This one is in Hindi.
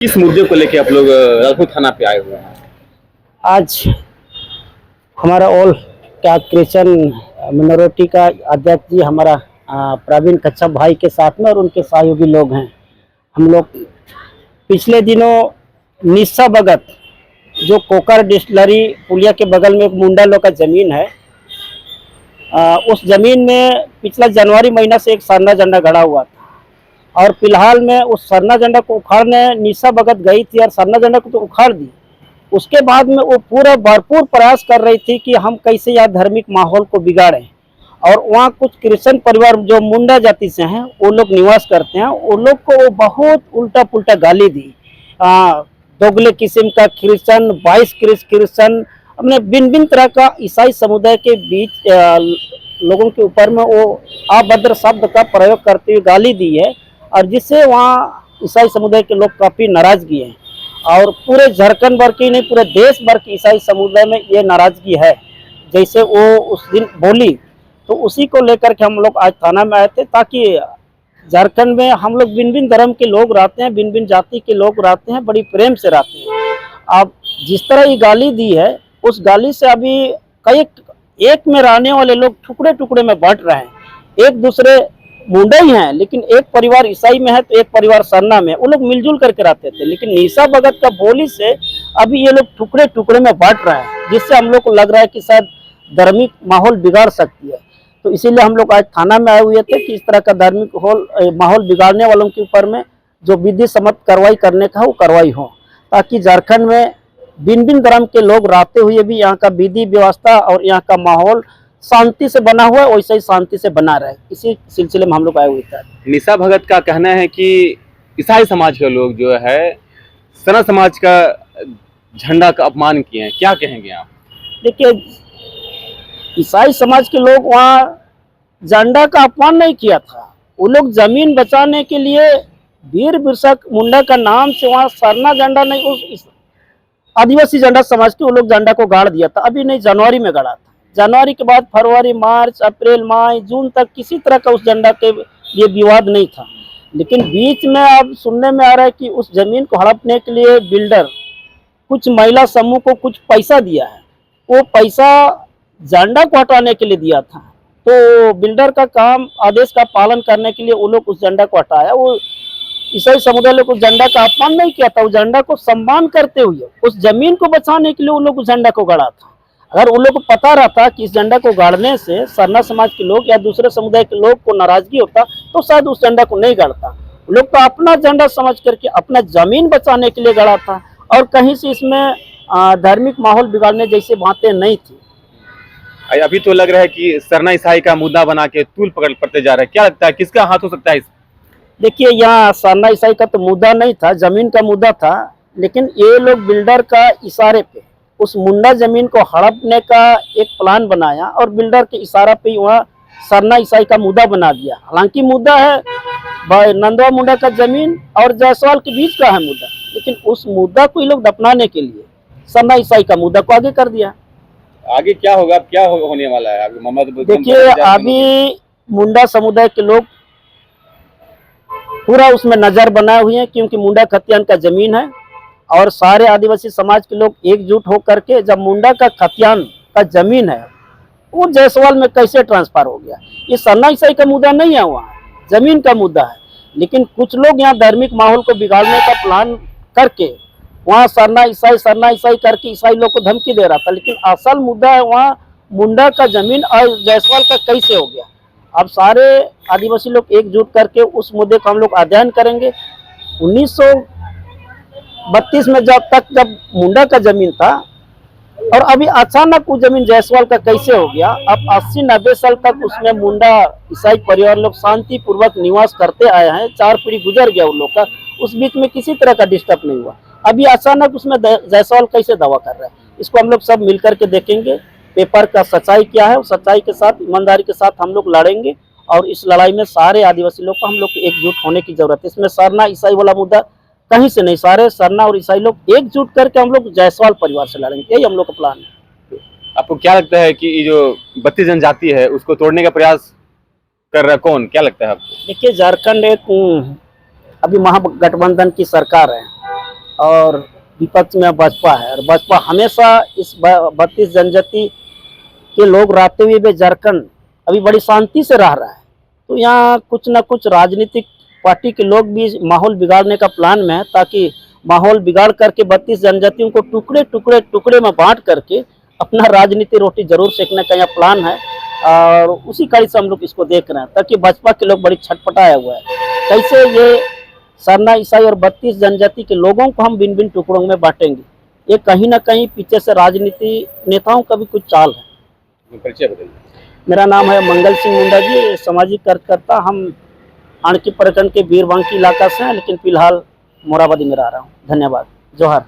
किस मुद्दे को लेके आप लोग राजपुर थाना पे आए हुए हैं? आज हमारा ऑल क्या क्रिश्चियन मिनोरिटी का अध्यक्ष जी हमारा प्रवीण कच्छप भाई के साथ में और उनके सहयोगी लोग हैं। हम लोग पिछले दिनों निस्सा भगत जो कोकर डिस्टिलरी पुलिया के बगल में एक मुंडा लोग का ज़मीन है, उस ज़मीन में पिछला जनवरी महीना से एक सरना झंडा गड़ा हुआ था और फिलहाल में उस सरना झंडा को उखाड़ने निस्सा भगत गई थी और सरना झंडा को तो उखाड़ दी। उसके बाद में वो पूरा भरपूर प्रयास कर रही थी कि हम कैसे यह धार्मिक माहौल को बिगाड़ें। और वहाँ कुछ क्रिश्चियन परिवार जो मुंडा जाति से हैं वो लोग निवास करते हैं, वो लोग को वो बहुत उल्टा पुल्टा गाली दी। दोगले किस्म का क्रिश्चियन 22 क्रिश्चियन अपने भिन्न भिन्न तरह का ईसाई समुदाय के बीच लोगों के ऊपर में वो अभद्र शब्द का प्रयोग करते हुए गाली दी है और जिससे वहाँ ईसाई समुदाय के लोग काफ़ी नाराजगी हैं। और पूरे झारखंड भर की नहीं पूरे देश भर के ईसाई समुदाय में ये नाराजगी है जैसे वो उस दिन बोली। तो उसी को लेकर के हम लोग आज थाना में आए थे ताकि झारखंड में हम लोग भिन्न भिन्न धर्म के लोग रहते हैं, भिन्न भिन्न जाति के लोग रहते हैं, बड़ी प्रेम से रहते हैं। अब जिस तरह ये गाली दी है उस गाली से अभी कई एक में रहने वाले लोग टुकड़े टुकड़े में बांट रहे हैं। एक दूसरे मुंडा ही हैं लेकिन एक परिवार ईसाई में है तो एक परिवार सरना में, वो लोग मिलजुल करके रहते थे। लेकिन निस्सा भगत का बोली से अभी ये लोग टुकड़े टुकड़े में बांट रहे हैं जिससे हम लोग को लग रहा है कि शायद धार्मिक माहौल बिगाड़ सकती है। तो इसीलिए हम लोग आज थाना में आए हुए थे कि इस तरह का धार्मिक माहौल बिगाड़ने वालों के ऊपर में जो विधि सम्मत कार्रवाई करने का वो कार्रवाई हो, ताकि झारखंड में भिन्न भिन्न धर्म के लोग रहते हुए भी यहाँ का विधि व्यवस्था और यहाँ का माहौल शांति से बना हुआ है, वैसे ही शांति से बना रहे। इसी सिलसिले में हम लोग आए हुए थे। निस्सा भगत का कहना है कि ईसाई समाज के लोग जो है सरना समाज का झंडा का अपमान किए हैं, क्या कहेंगे आप? देखिए, ईसाई समाज के लोग वहाँ झंडा का अपमान नहीं किया था, वो लोग जमीन बचाने के लिए वीर बिरसा मुंडा का नाम से वहाँ सरना झंडा नहीं, उस आदिवासी झंडा समाज के वो लोग झंडा को गाड़ दिया था। अभी नहीं, जनवरी में गाड़ा था। जनवरी के बाद फरवरी, मार्च, अप्रैल, मई, जून तक किसी तरह का उस झंडा के लिए विवाद नहीं था। लेकिन बीच में अब सुनने में आ रहा है कि उस जमीन को हड़पने के लिए बिल्डर कुछ महिला समूह को कुछ पैसा दिया है, वो पैसा झंडा को हटाने के लिए दिया था। तो बिल्डर का काम आदेश का पालन करने के लिए वो लोग उस झंडा को हटाया। वो ईसाई समुदाय लोग उस झंडा का अपमान नहीं किया था, उस झंडा को सम्मान करते हुए उस जमीन को बचाने के लिए वो लोग उस झंडा को गाड़ा था। अगर उन लोग को पता रहता कि इस झंडा को गाड़ने से सरना समाज के लोग या दूसरे समुदाय के लोग को नाराजगी होता तो शायद उस झंडा को नहीं गाड़ता। लोग तो अपना झंडा समझ करके अपना जमीन बचाने के लिए गाड़ा था और कहीं से इसमें धार्मिक माहौल बिगाड़ने जैसी बातें नहीं थी। अभी तो लग रहा है कि सरना ईसाई का मुद्दा बना के तूल पकड़ते जा रहे हैं, क्या लगता है किसका हाथ हो सकता है इस? देखिए, यहाँ सरना ईसाई का तो मुद्दा नहीं था, जमीन का मुद्दा था। लेकिन ये लोग बिल्डर का इशारे पे उस मुंडा जमीन को हड़पने का एक प्लान बनाया और बिल्डर के इशारा पे वहाँ सरना ईसाई का मुद्दा बना दिया। हालांकि मुद्दा है नंदवा मुंडा का जमीन और जायसवाल के बीच का है मुद्दा, लेकिन उस मुद्दा को ये लोग दफनाने के लिए सरना ईसाई का मुद्दा को आगे कर दिया। आगे क्या होगा, क्या होने वाला है अभी? देखिए, अभी मुंडा समुदाय के लोग पूरा उसमें नजर बनाए हुए हैं क्योंकि मुंडा खतियान का जमीन है और सारे आदिवासी समाज के लोग एकजुट होकर के जब मुंडा का खतियान का जमीन है वो जायसवाल में कैसे ट्रांसफर हो गया, ये सरना ईसाई का मुद्दा नहीं है, वहाँ जमीन का मुद्दा है। लेकिन कुछ लोग यहाँ धार्मिक माहौल को बिगाड़ने का प्लान करके वहाँ सरना ईसाई करके ईसाई लोग को धमकी दे रहा था। लेकिन असल मुद्दा है वहाँ मुंडा का जमीन और जायसवाल का कैसे हो गया। अब सारे आदिवासी लोग एकजुट करके उस मुद्दे को हम लोग अध्ययन करेंगे। 1932 में जब मुंडा का जमीन था और अभी अचानक वो जमीन जायसवाल का कैसे हो गया। अब 80-90 साल तक उसमें मुंडा ईसाई परिवार लोग शांति पूर्वक निवास करते आए हैं, 4 पीढ़ी गुजर गया उन लोग का, उस बीच में किसी तरह का डिस्टर्ब नहीं हुआ। अभी अचानक उसमें जायसवाल कैसे दावा कर रहा है, इसको हम लोग सब मिलकर के देखेंगे। पेपर का सच्चाई क्या है, सच्चाई के साथ ईमानदारी के साथ हम लोग लड़ेंगे और इस लड़ाई में सारे आदिवासी लोग को हम लोग एकजुट होने की जरूरत है। इसमें सरना ईसाई वाला मुद्दा कहीं से नहीं, सारे सरना और ईसाई लोग एकजुट करके हम लोग जायसवाल परिवार से लड़ेंगे, यही हम लोग का प्लान है। आपको क्या लगता है कि ये जो 32 जनजाति है उसको तोड़ने का प्रयास कर रहा है कौन, क्या लगता है आपको? देखिए, झारखंड एक अभी महागठबंधन की सरकार है और विपक्ष में बसपा है। और बसपा हमेशा इस 32 जनजाति के लोग रहते हुए भी झारखंड अभी बड़ी शांति से रह रहा है। तो यहाँ कुछ ना कुछ राजनीतिक पार्टी के लोग भी माहौल बिगाड़ने का प्लान में है, ताकि माहौल बिगाड़ करके 32 जनजातियों को टुकड़े टुकड़े टुकड़े में बांट करके अपना राजनीति रोटी जरूर सेकने का यह प्लान है। और उसी कड़ी से हम लोग इसको देख रहे हैं, ताकि भाजपा के लोग बड़ी छटपटाया हुआ है कैसे ये सरना, ईसाई और 32 जनजाति के लोगों को हम भिन्न भिन्न टुकड़ों में बांटेंगे। ये कहीं ना कहीं पीछे से राजनीति नेताओं का भी कुछ चाल है। परिचय बताइए। मेरा नाम है मंगल सिंह मुंडा जी, सामाजिक कार्यकर्ता। हम आणकी प्रखंड के वीरबांकी इलाका से हैं, लेकिन फिलहाल मोराबादी में रह रहा हूँ। धन्यवाद। जोहार।